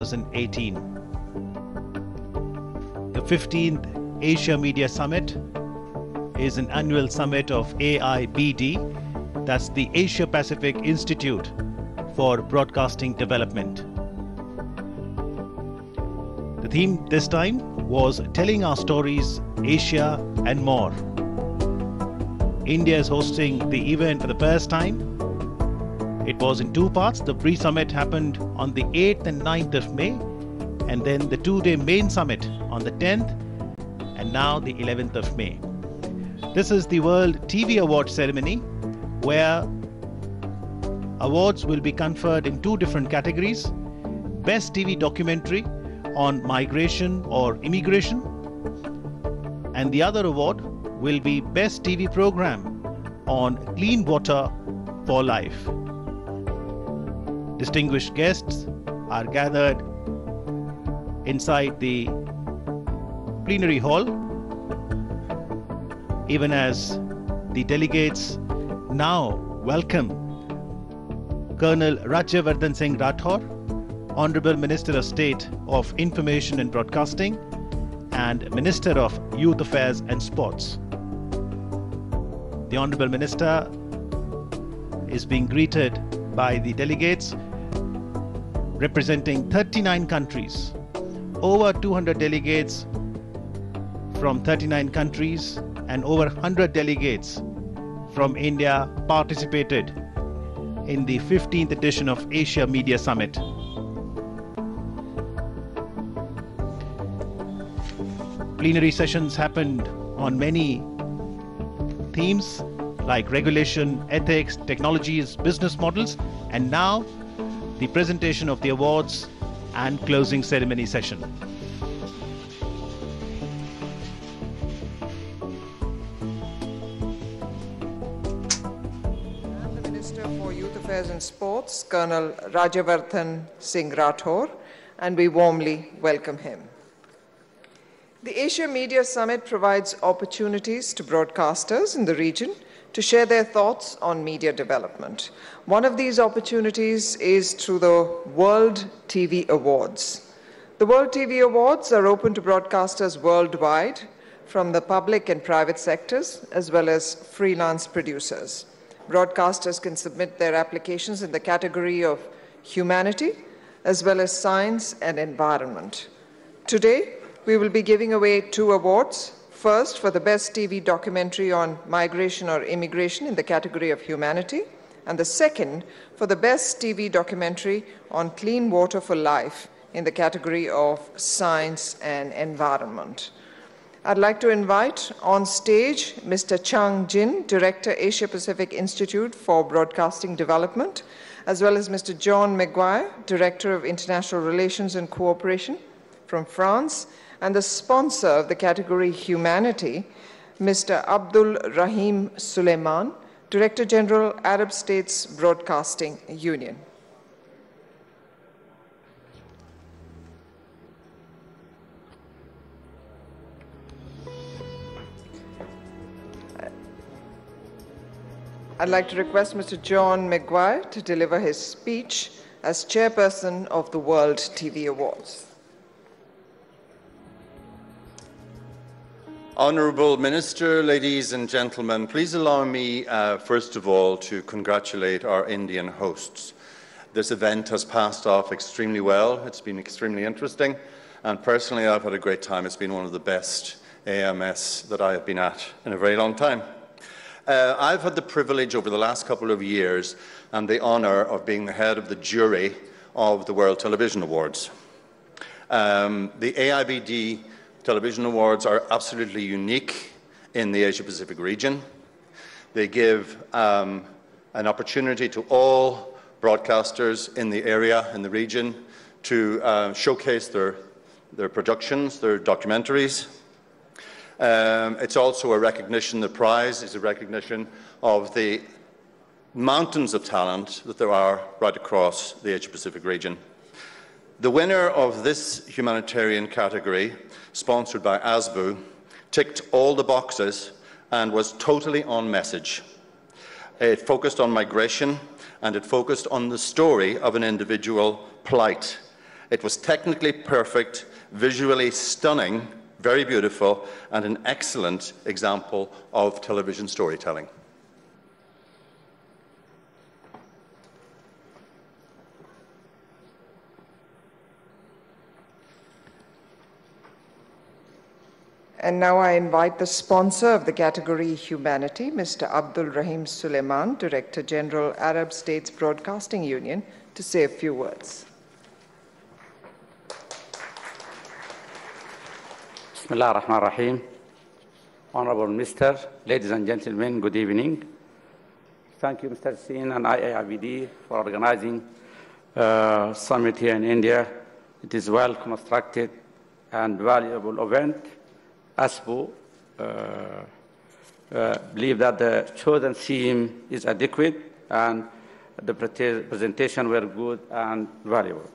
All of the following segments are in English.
2018. The 15th Asia Media Summit is an annual summit of AIBD, that's the Asia Pacific Institute for Broadcasting Development. The theme this time was Telling Our Stories, Asia and More. India is hosting the event for the first time. It was in two parts. The pre-summit happened on the 8th and 9th of May, and then the two-day main summit on the 10th, and now the 11th of May. This is the World TV Awards ceremony, where awards will be conferred in two different categories: Best TV Documentary on Migration or Immigration, and the other award will be Best TV Program on Clean Water for Life. Distinguished guests are gathered inside the plenary hall, even as the delegates now welcome Colonel Rajyavardhan Rathore, Honorable Minister of State of Information and Broadcasting and Minister of Youth Affairs and Sports. The Honorable Minister is being greeted by the delegates representing 39 countries. Over 200 delegates from 39 countries and over 100 delegates from India participated in the 15th edition of Asia Media Summit. Plenary sessions happened on many themes like regulation, ethics, technologies, business models, and now the presentation of the awards and closing ceremony session. And the Minister for Youth Affairs and Sports, Colonel Rajyavardhan Rathore, and we warmly welcome him. The Asia Media Summit provides opportunities to broadcasters in the region to share their thoughts on media development. One of these opportunities is through the World TV Awards. The World TV Awards are open to broadcasters worldwide from the public and private sectors, as well as freelance producers. Broadcasters can submit their applications in the category of humanity, as well as science and environment. Today, we will be giving away two awards. First, for the Best TV Documentary on Migration or Immigration in the category of Humanity, and the second for the Best TV Documentary on Clean Water for Life in the category of Science and Environment. I'd like to invite on stage Mr. Chang Jin, Director, Asia Pacific Institute for Broadcasting Development, as well as Mr. John Maguire, Director of International Relations and Cooperation from France, and the sponsor of the category Humanity, Mr. Abdul Rahim Suleiman, Director General, Arab States Broadcasting Union. I'd like to request Mr. John Maguire to deliver his speech as Chairperson of the World TV Awards. Honourable Minister, ladies and gentlemen, please allow me first of all to congratulate our Indian hosts. This event has passed off extremely well. It's been extremely interesting, and personally I've had a great time. It's been one of the best AMS that I have been at in a very long time. I've had the privilege over the last couple of years and the honour of being the head of the jury of the World Television Awards. The AIBD Television Awards are absolutely unique in the Asia-Pacific region. They give an opportunity to all broadcasters in the area, in the region, to showcase their productions, their documentaries. It's also a recognition, the prize is a recognition of the mountains of talent that there are right across the Asia-Pacific region. The winner of this humanitarian category, sponsored by ASBU, ticked all the boxes and was totally on message. It focused on migration and it focused on the story of an individual plight. It was technically perfect, visually stunning, very beautiful, and an excellent example of television storytelling. And now I invite the sponsor of the category Humanity, Mr. Abdul Rahim Suleiman, Director General, Arab States Broadcasting Union, to say a few words. Bismillah ar-Rahman ar-Rahim. Honorable Minister, ladies and gentlemen, good evening. Thank you, Mr. Singh and IAIBD for organizing summit here in India. It is well constructed and valuable event. ASBO believe that the chosen theme is adequate and the presentation were good and valuable.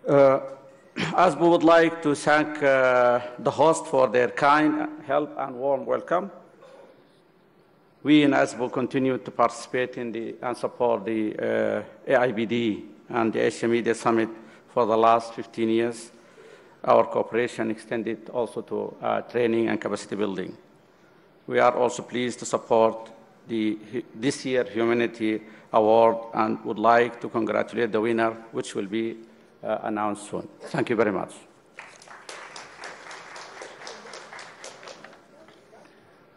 ASBO would like to thank the host for their kind help and warm welcome. We in ASBO continue to participate in and support the AIBD and the Asia Media Summit for the last 15 years. Our cooperation extended also to training and capacity building. We are also pleased to support this year Humanity Award and would like to congratulate the winner, which will be announced soon. Thank you very much.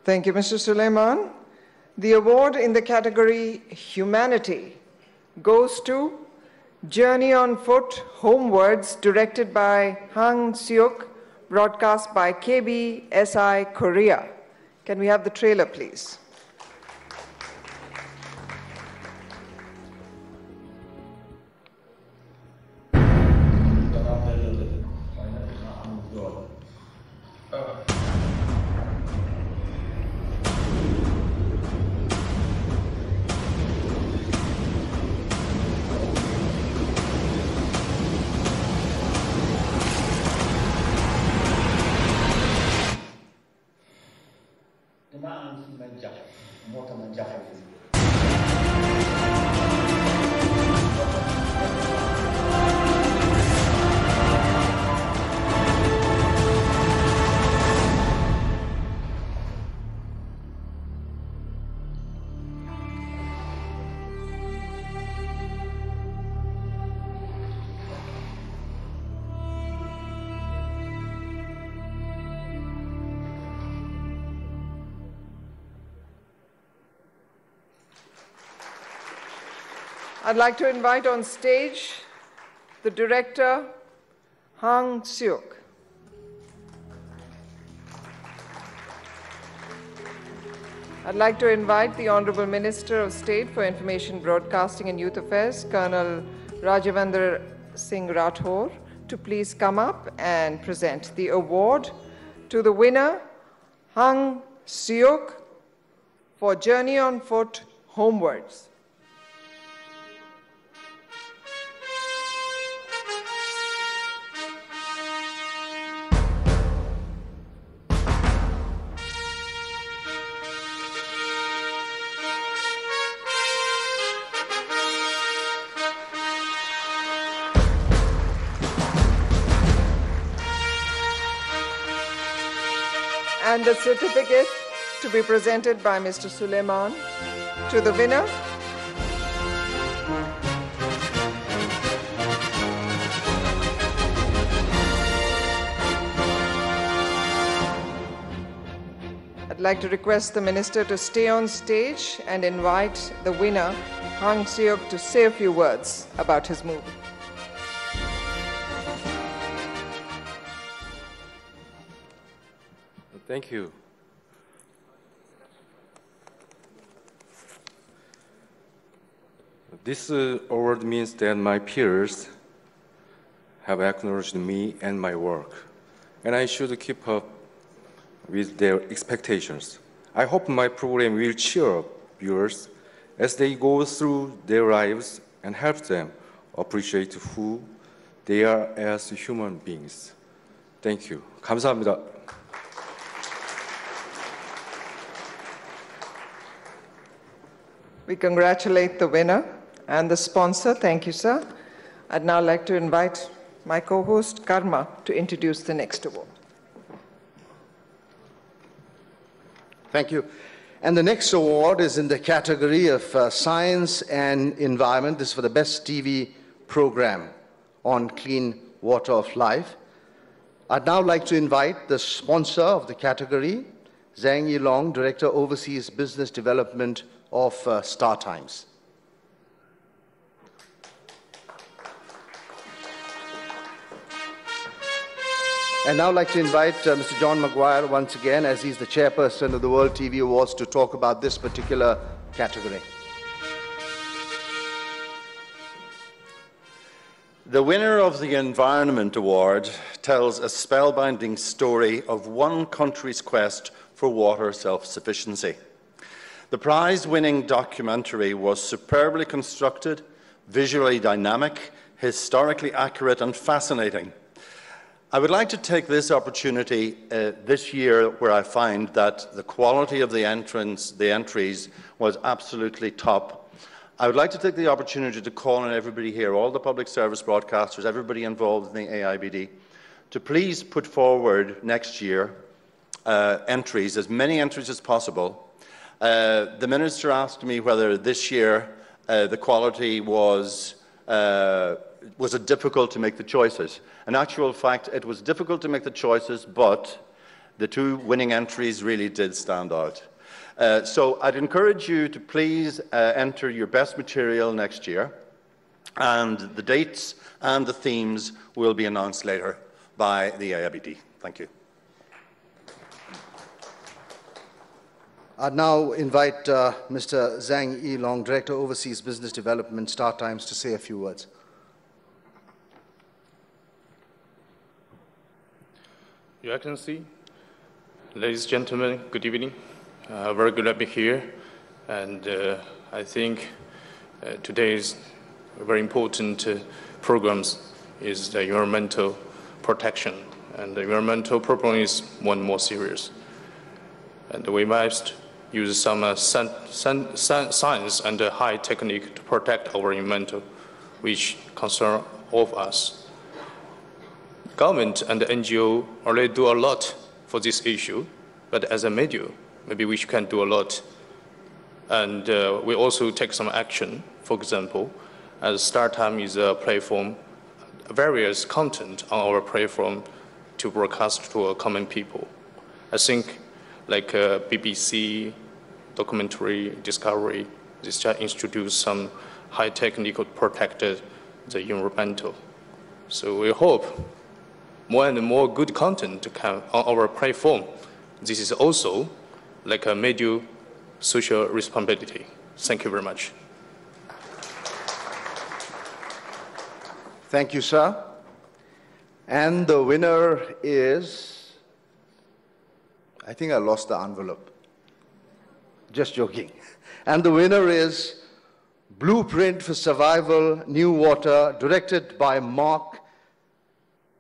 Thank you, Mr. Suleiman. The award in the category Humanity goes to Journey on Foot Homewards, directed by Hang Seok, broadcast by KBSI Korea. Can we have the trailer, please? I'd like to invite on stage the director, Hang Seok. I'd like to invite the Honorable Minister of State for Information Broadcasting and Youth Affairs, Colonel Rajyavardhan Rathore, to please come up and present the award to the winner, Hang Seok, for Journey on Foot Homewards. And the certificate to be presented by Mr. Suleiman to the winner. I'd like to request the Minister to stay on stage and invite the winner, Hang Seok, to say a few words about his movie. Thank you. This award means that my peers have acknowledged me and my work, and I should keep up with their expectations. I hope my program will cheer up viewers as they go through their lives and help them appreciate who they are as human beings. Thank you. 감사합니다. We congratulate the winner and the sponsor. Thank you, sir. I'd now like to invite my co-host, Karma, to introduce the next award. Thank you. And the next award is in the category of Science and Environment. This is for the best TV program on clean water of life. I'd now like to invite the sponsor of the category, Zhang Yilong, Director, Overseas Business Development of Star Times. And now I'd like to invite Mr. John Maguire once again, as he's the chairperson of the World TV Awards, to talk about this particular category. The winner of the Environment Award tells a spellbinding story of one country's quest for water self-sufficiency. The prize-winning documentary was superbly constructed, visually dynamic, historically accurate and fascinating. I would like to take this opportunity this year, where I find that the quality of the entries was absolutely top. I would like to take the opportunity to call on everybody here, all the public service broadcasters, everybody involved in the AIBD, to please put forward next year entries, as many entries as possible. The Minister asked me whether this year the quality was it difficult to make the choices. In actual fact, it was difficult to make the choices, but the two winning entries really did stand out. So I'd encourage you to please enter your best material next year, and the dates and the themes will be announced later by the AIBD. Thank you. I'd now invite Mr. Zhang Yilong, Director, Overseas Business Development, Star Times, to say a few words. Your Excellency, ladies and gentlemen, good evening. Very good to be here. And I think today's very important programs is the environmental protection. And the environmental problem is one more serious. And we must use some science and high technique to protect our environment, which concern all of us. Government and the NGO already do a lot for this issue, but as a media, maybe we can do a lot. And we also take some action. For example, as StarTime is a platform, various content on our platform to broadcast to common people. I think like BBC, documentary, Discovery, this just introduce some high technical to protect the environmental. So we hope more and more good content to come on our platform. This is also like a media social responsibility. Thank you very much. Thank you, sir. And the winner is, I think I lost the envelope. Just joking. And the winner is Blueprint for Survival, New Water, directed by Mark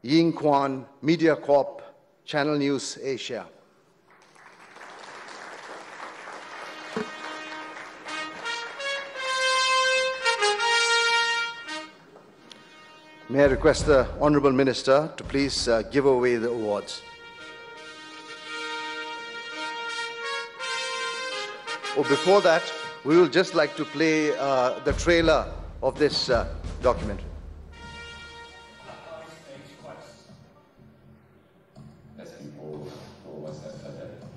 Ying Kwan, Media Corp, Channel News Asia. May I request the Honourable Minister to please give away the awards. Oh, before that, we will just like to play the trailer of this documentary.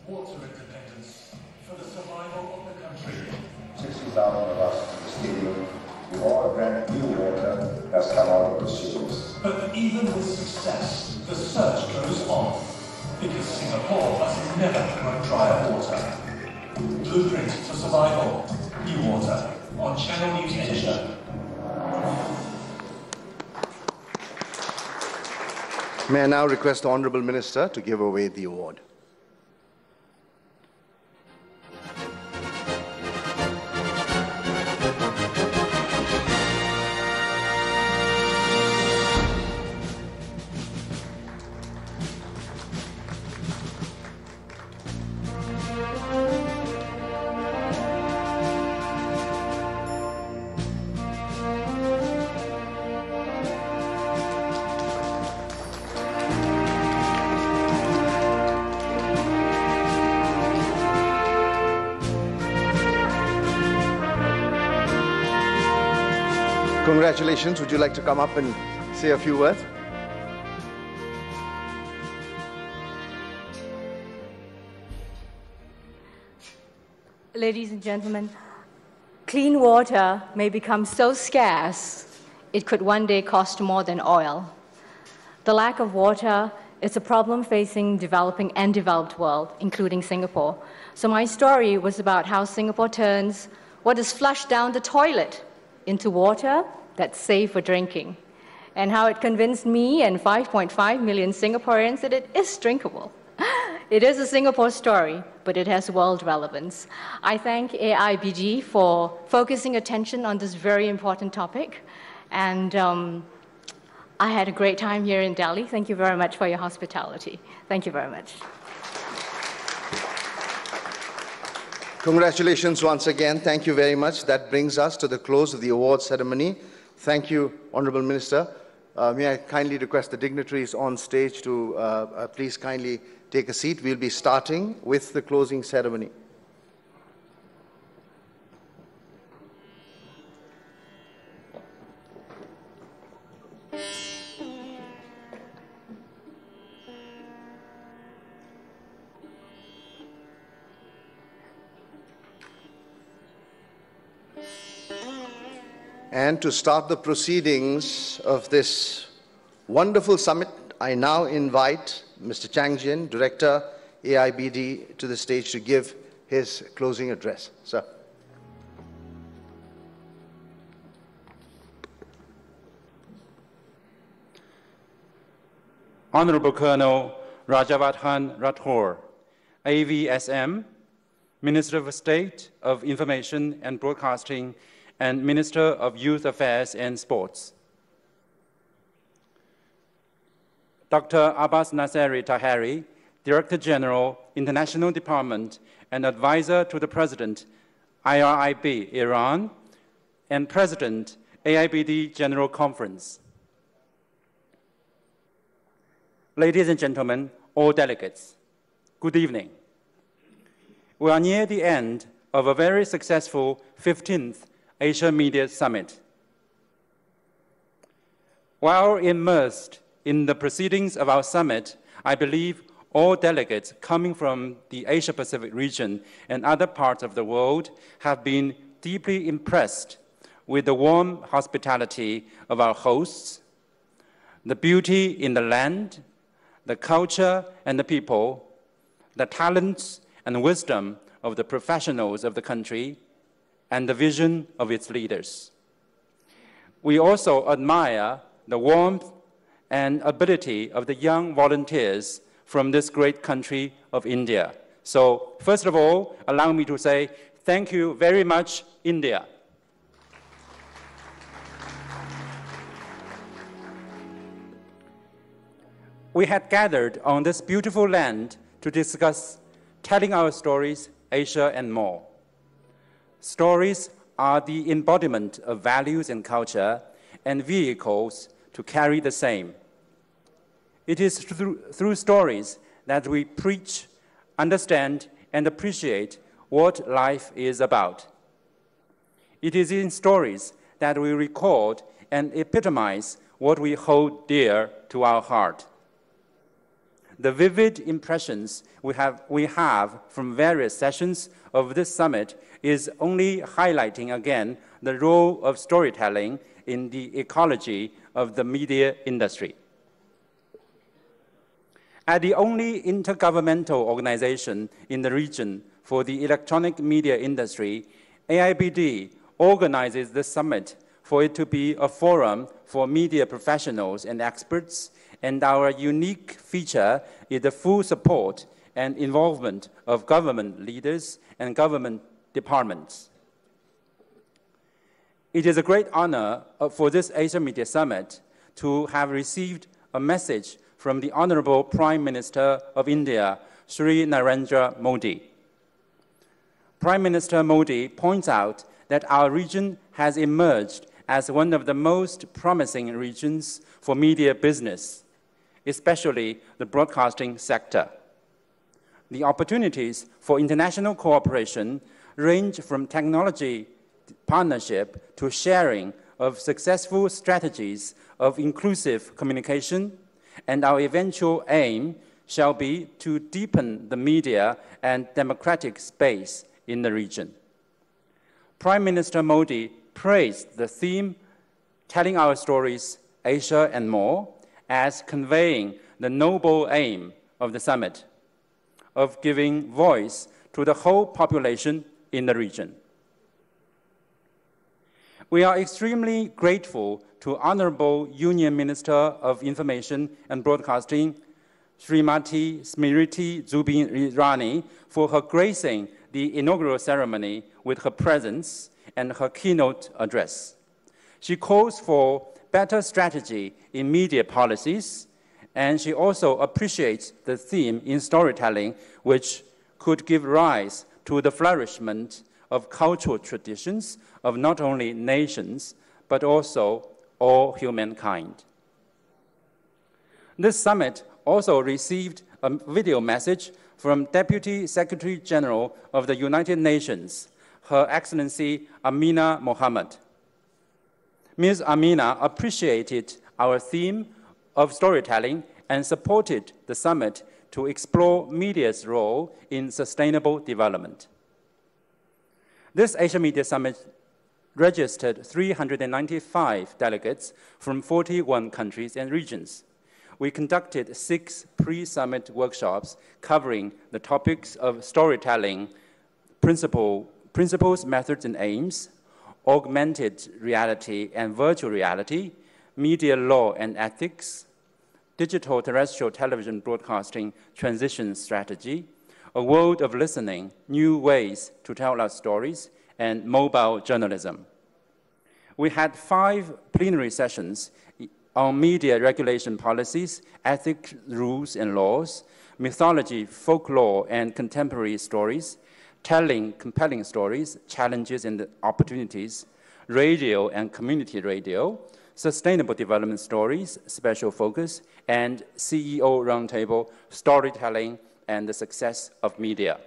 Water independence for the survival of the country. 60,000 of us in the stadium, with all the brand new water has come out of the sewers. But even with success, the search goes on, because Singapore must never run dry of water. Blueprint for Survival, New Water, on Channel News Asia. May I now request the Honourable Minister to give away the award. Congratulations. Would you like to come up and say a few words? Ladies and gentlemen, clean water may become so scarce it could one day cost more than oil. The lack of water is a problem facing developing and developed world, including Singapore. So my story was about how Singapore turns what is flushed down the toilet into water that's safe for drinking, and how it convinced me and 5.5 million Singaporeans that it is drinkable. It is a Singapore story, but it has world relevance. I thank AIBD for focusing attention on this very important topic, and I had a great time here in Delhi. Thank you very much for your hospitality. Thank you very much. Congratulations once again. Thank you very much. That brings us to the close of the award ceremony. Thank you, Honorable Minister. May I kindly request the dignitaries on stage to please kindly take a seat. We'll be starting with the closing ceremony. And to start the proceedings of this wonderful summit, I now invite Mr. Chang Jin, Director, AIBD, to the stage to give his closing address. Sir. Honorable Colonel Rajyavardhan Rathore, AVSM, Minister of State of Information and Broadcasting and Minister of Youth Affairs and Sports. Dr. Abbas Naseri Taheri, Director General, International Department and Advisor to the President, IRIB, Iran, and President, AIBD General Conference. Ladies and gentlemen, all delegates, good evening. We are near the end of a very successful 15th Asia Media Summit. While immersed in the proceedings of our summit, I believe all delegates coming from the Asia-Pacific region and other parts of the world have been deeply impressed with the warm hospitality of our hosts, the beauty in the land, the culture and the people, the talents and wisdom of the professionals of the country, and the vision of its leaders. We also admire the warmth and ability of the young volunteers from this great country of India. So, first of all, allow me to say thank you very much, India. We had gathered on this beautiful land to discuss telling our stories, Asia, and more. Stories are the embodiment of values and culture and vehicles to carry the same. It is through stories that we preach, understand, and appreciate what life is about. It is in stories that we record and epitomize what we hold dear to our heart. The vivid impressions we have from various sessions of this summit is only highlighting again the role of storytelling in the ecology of the media industry. As the only intergovernmental organization in the region for the electronic media industry, AIBD organizes this summit for it to be a forum for media professionals and experts, and our unique feature is the full support and involvement of government leaders and government departments. It is a great honor for this Asia Media Summit to have received a message from the Honorable Prime Minister of India, Sri Narendra Modi. Prime Minister Modi points out that our region has emerged as one of the most promising regions for media business, especially the broadcasting sector. The opportunities for international cooperation range from technology partnership to sharing of successful strategies of inclusive communication, and our eventual aim shall be to deepen the media and democratic space in the region. Prime Minister Modi praised the theme, Telling Our Stories, Asia and More, as conveying the noble aim of the summit, of giving voice to the whole population in the region. We are extremely grateful to Honorable Union Minister of Information and Broadcasting, Srimati Smriti Zubin Irani, for her gracing the inaugural ceremony with her presence and her keynote address. She calls for better strategy in media policies, and she also appreciates the theme in storytelling, which could give rise to the flourishment of cultural traditions of not only nations, but also all humankind. This summit also received a video message from Deputy Secretary General of the United Nations, Her Excellency Amina Mohammed. Ms. Amina appreciated our theme of storytelling and supported the summit to explore media's role in sustainable development. This Asia Media Summit registered 395 delegates from 41 countries and regions. We conducted 6 pre-summit workshops covering the topics of storytelling, principles, methods, and aims, augmented reality and virtual reality, media law and ethics, digital terrestrial television broadcasting transition strategy, a world of listening, new ways to tell our stories, and mobile journalism. We had 5 plenary sessions on media regulation policies, ethics, rules and laws, mythology, folklore, and contemporary stories, telling compelling stories, challenges and opportunities, radio and community radio, sustainable development stories, special focus, and CEO roundtable, storytelling and the success of media.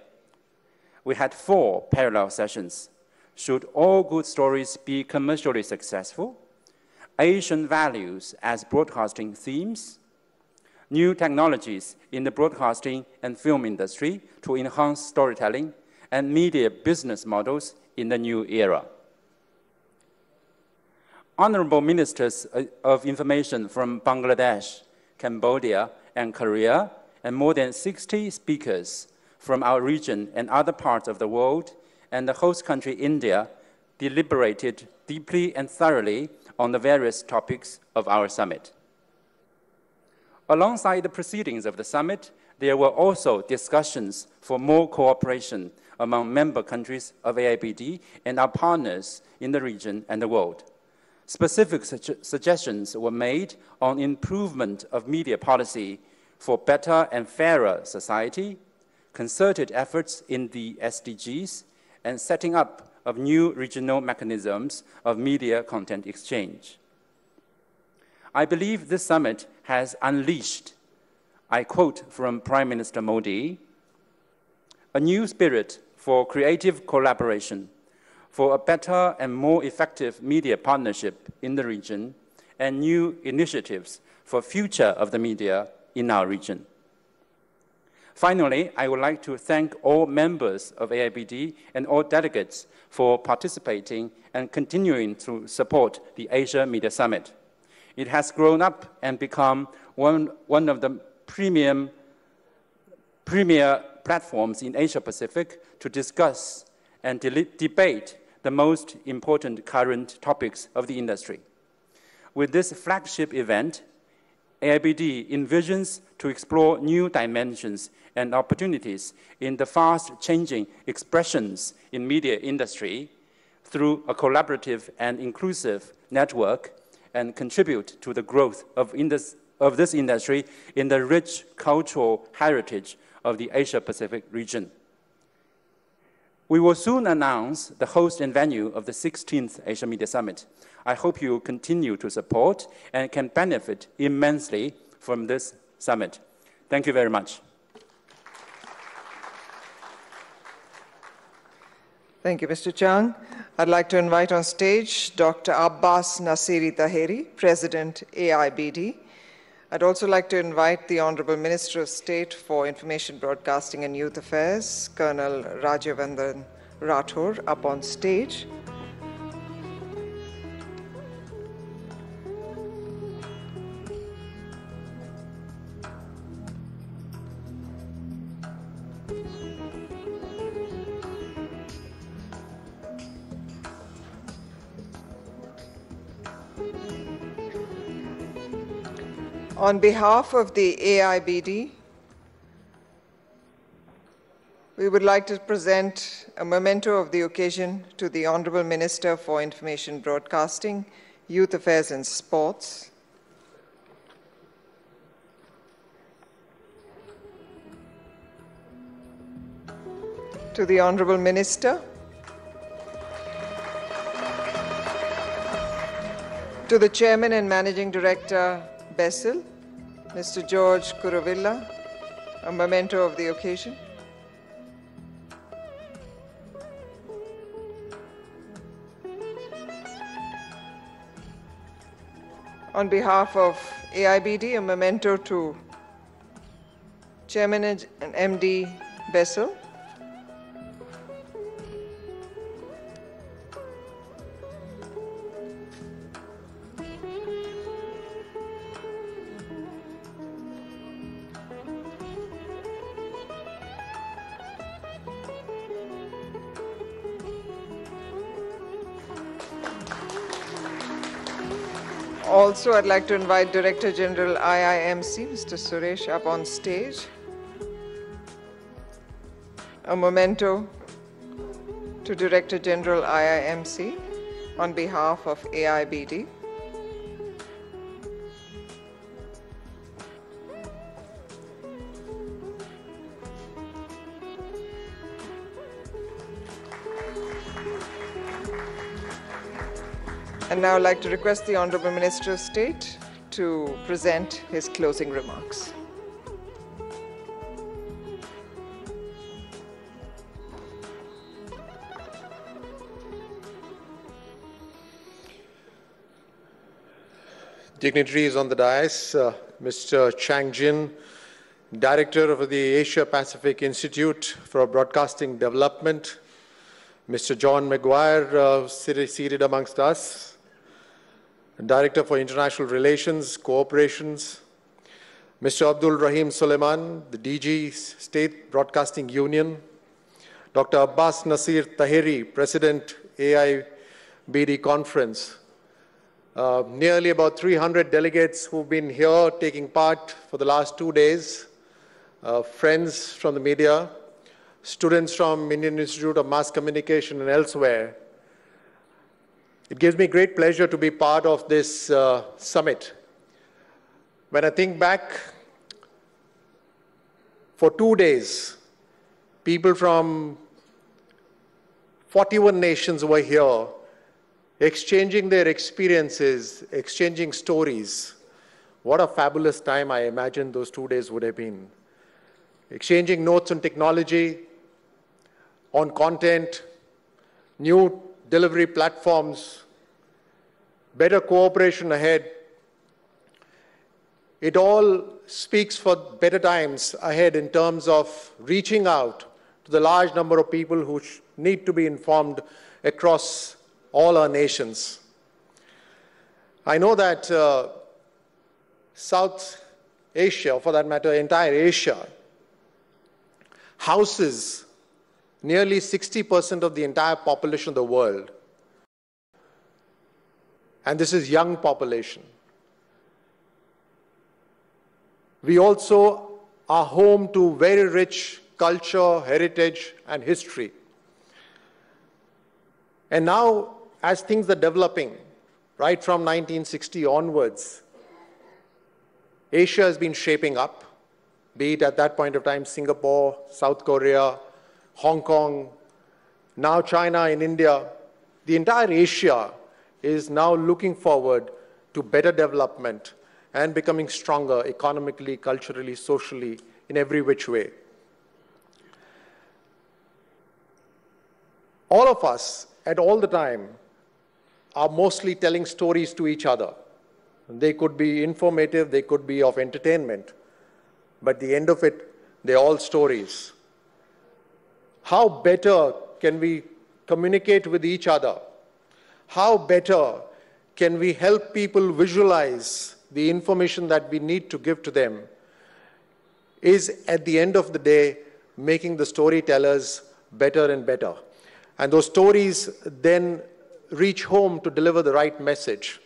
We had 4 parallel sessions. Should all good stories be commercially successful? Asian values as broadcasting themes, new technologies in the broadcasting and film industry to enhance storytelling, and media business models in the new era. Honorable Ministers of Information from Bangladesh, Cambodia, and Korea, and more than 60 speakers from our region and other parts of the world, and the host country, India, deliberated deeply and thoroughly on the various topics of our summit. Alongside the proceedings of the summit, there were also discussions for more cooperation among member countries of AIBD and our partners in the region and the world. Specific suggestions were made on improvement of media policy for better and fairer society, concerted efforts in the SDGs, and setting up of new regional mechanisms of media content exchange. I believe this summit has unleashed, I quote from Prime Minister Modi, a new spirit for creative collaboration, for a better and more effective media partnership in the region, and new initiatives for future of the media in our region. Finally, I would like to thank all members of AIBD and all delegates for participating and continuing to support the Asia Media Summit. It has grown up and become one of the premier platforms in Asia Pacific to discuss and debate the most important current topics of the industry. With this flagship event, AIBD envisions to explore new dimensions and opportunities in the fast-changing expressions in media industry through a collaborative and inclusive network and contribute to the growth of this industry in the rich cultural heritage of the Asia-Pacific region. We will soon announce the host and venue of the 16th Asia Media Summit. I hope you continue to support and can benefit immensely from this summit. Thank you very much. Thank you, Mr. Chang. I'd like to invite on stage Dr. Abbas Nasiri Taheri, President, AIBD. I'd also like to invite the Honorable Minister of State for Information Broadcasting and Youth Affairs, Colonel Rajyavardhan Rathore, up on stage. On behalf of the AIBD, we would like to present a memento of the occasion to the Honorable Minister for Information Broadcasting, Youth Affairs and Sports. To the Honorable Minister, to the Chairman and Managing Director, BESIL, Mr. George Kuravilla, a memento of the occasion. On behalf of AIBD, a memento to Chairman and MD BESIL. Also, I'd like to invite Director General IIMC, Mr. Suresh, up on stage. A memento to Director General IIMC on behalf of AIBD. And now I'd like to request the Honorable Minister of State to present his closing remarks. Dignitaries on the dais, Mr. Chang Jin, Director of the Asia Pacific Institute for Broadcasting Development, Mr. John Maguire, seated amongst us, Director for International Relations, Cooperations, Mr. Abdul Rahim Suleiman, the DG, State Broadcasting Union, Dr. Abbas Nasir Taheri, President, AIBD Conference, nearly about 300 delegates who've been here taking part for the last 2 days, friends from the media, students from Indian Institute of Mass Communication and elsewhere. It gives me great pleasure to be part of this summit. When I think back, for 2 days, people from 41 nations were here, exchanging their experiences, exchanging stories. What a fabulous time I imagine those 2 days would have been. Exchanging notes on technology, on content, new delivery platforms, better cooperation ahead. It all speaks for better times ahead in terms of reaching out to the large number of people who need to be informed across all our nations. I know that South Asia, or for that matter, entire Asia, houses nearly 60% of the entire population of the world. And this is young population. We also are home to very rich culture, heritage, and history. And now, as things are developing, right from 1960 onwards, Asia has been shaping up, be it at that point of time Singapore, South Korea, Hong Kong, now China and India. The entire Asia is now looking forward to better development and becoming stronger economically, culturally, socially, in every which way. All of us, at all the time, are mostly telling stories to each other. They could be informative, they could be of entertainment, but at the end of it, they're all stories. How better can we communicate with each other? How better can we help people visualize the information that we need to give to them is, at the end of the day, making the storytellers better and better. And those stories then reach home to deliver the right message.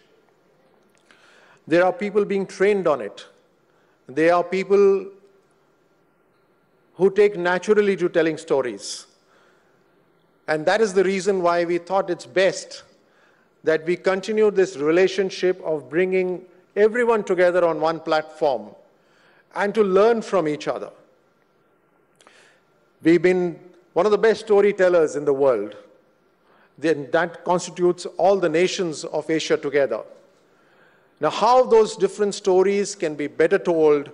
There are people being trained on it. There are people who take naturally to telling stories. And that is the reason why we thought it's best that we continue this relationship of bringing everyone together on one platform and to learn from each other. We've been one of the best storytellers in the world. Then that constitutes all the nations of Asia together. Now, how those different stories can be better told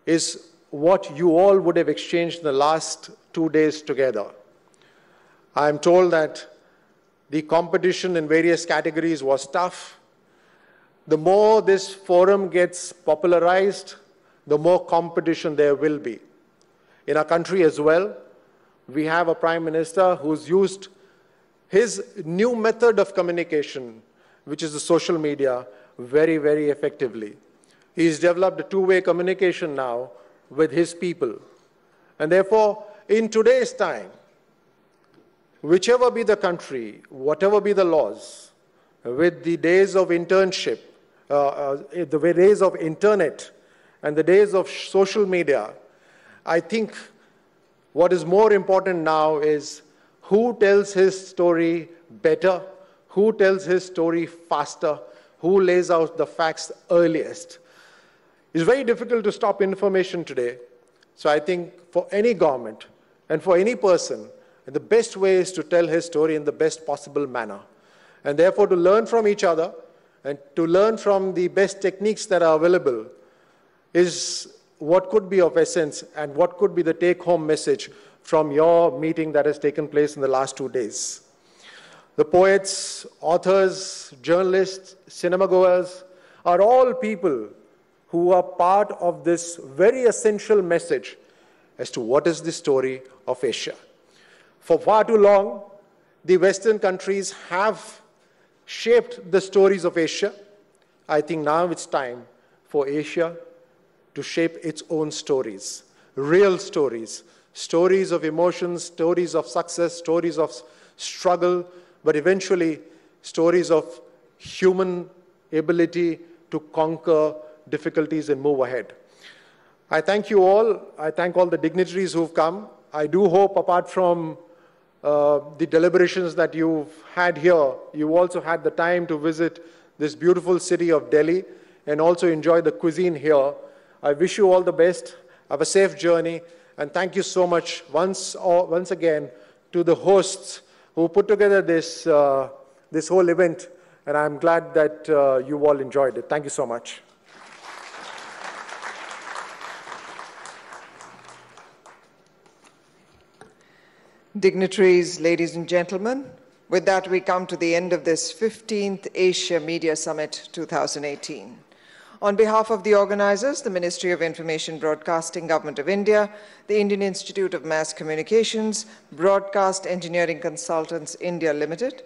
is what you all would have exchanged in the last 2 days together. I am told that the competition in various categories was tough. The more this forum gets popularized, the more competition there will be. In our country as well, we have a Prime Minister who's used his new method of communication, which is the social media, very, very effectively. He's developed a two-way communication now with his people. And therefore, in today's time, whichever be the country, whatever be the laws, with the days of internship, the days of internet, and the days of social media, I think what is more important now is who tells his story better, who tells his story faster, who lays out the facts earliest. It's very difficult to stop information today. So I think for any government and for any person, the best way is to tell his story in the best possible manner. And therefore to learn from each other and to learn from the best techniques that are available is what could be of essence and what could be the take-home message from your meeting that has taken place in the last 2 days. The poets, authors, journalists, cinema goers are all people who are part of this very essential message as to what is the story of Asia. For far too long, the Western countries have shaped the stories of Asia. I think now it's time for Asia to shape its own stories, real stories, stories of emotions, stories of success, stories of struggle, but eventually stories of human ability to conquer difficulties and move ahead. I thank you all. I thank all the dignitaries who've come. I do hope, apart from the deliberations that you've had here, you also had the time to visit this beautiful city of Delhi and also enjoy the cuisine here. I wish you all the best. Have a safe journey. And thank you so much once again to the hosts who put together this, this whole event. And I'm glad that you all enjoyed it. Thank you so much. Dignitaries, ladies and gentlemen, with that we come to the end of this 15th Asia Media Summit 2018. On behalf of the organizers, the Ministry of Information Broadcasting, Government of India, the Indian Institute of Mass Communications, Broadcast Engineering Consultants India Limited,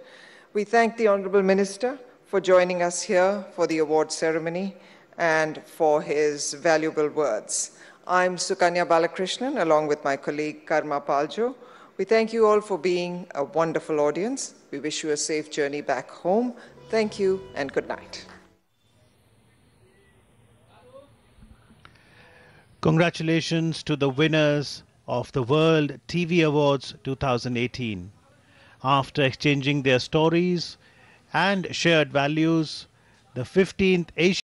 we thank the Honorable Minister for joining us here for the award ceremony and for his valuable words. I'm Sukanya Balakrishnan, along with my colleague Karma Paljo. We thank you all for being a wonderful audience. We wish you a safe journey back home. Thank you and good night. Congratulations to the winners of the World TV Awards 2018. After exchanging their stories and shared values, the 15th Asia